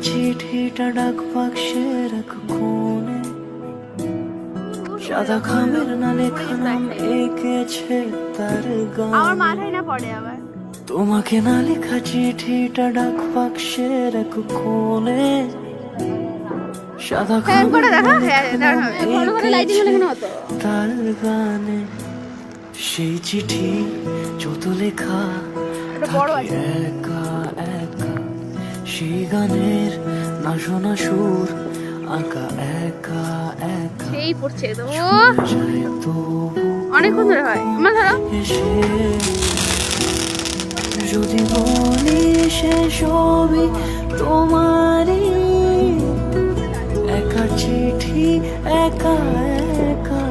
চিঠিটা ডাক বাক্সের এক কোণে, সাদা খামের না লেখা নাম এঁকেছে তার গান। আমার মাথায় না পড়ে আবার। তোমাকে না লেখা চিঠিটা ডাক বাক্সের এক কোণে, সাদা খামের না লেখা নাম এঁকেছে তার গানে। সেই চিঠি যত লেখা থাকে একা একা, সেই গানের না শোনা সুর আঁকা একা একা। সেই পড়ছে তো অনেকক্ষণ ধরে হয় আমার ধরো। যদি বলি সে সবই তোমারই, একা চিঠি একা একা।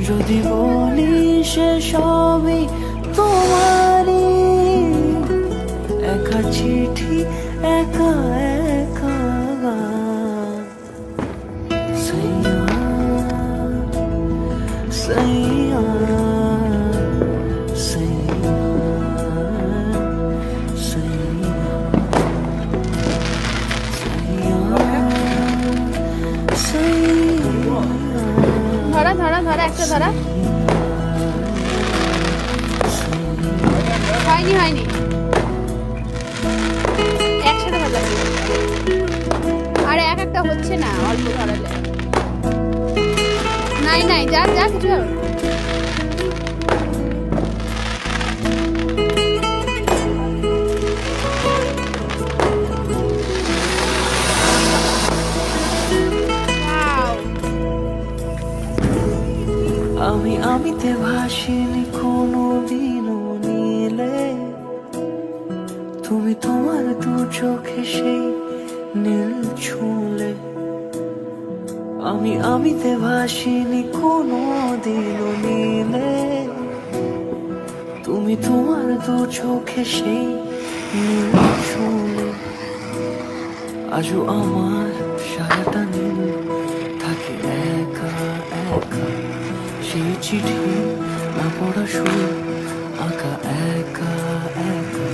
যদি বলি সে সবই তোমারই, একা চিঠি একা একা। সাইয়া সাইয়া সাইয়া সাইয়া। ধরা ধরা ধরা একটা ধরা। হয়নি হয়নি, একসাথে ভালো লাগবে। আর এক একটা হচ্ছে না, অল্প ধরালে। নাই নাই, যা যা কিছু হবে। আমি আমিতে ভাসিনি কোনো দিনও নীলে, তুমি তোমার দু চোখে সেই নীল ছুঁলে। আমি আমিতে ভাসিনি কোনো দিনও নীলে, তুমি তোমার দু চোখে সেই নীল ছুঁলে। আজও আমার সারাটা নীল থাকে একা একা, সেই চিঠি না পড়া সুর আঁকা একা একা।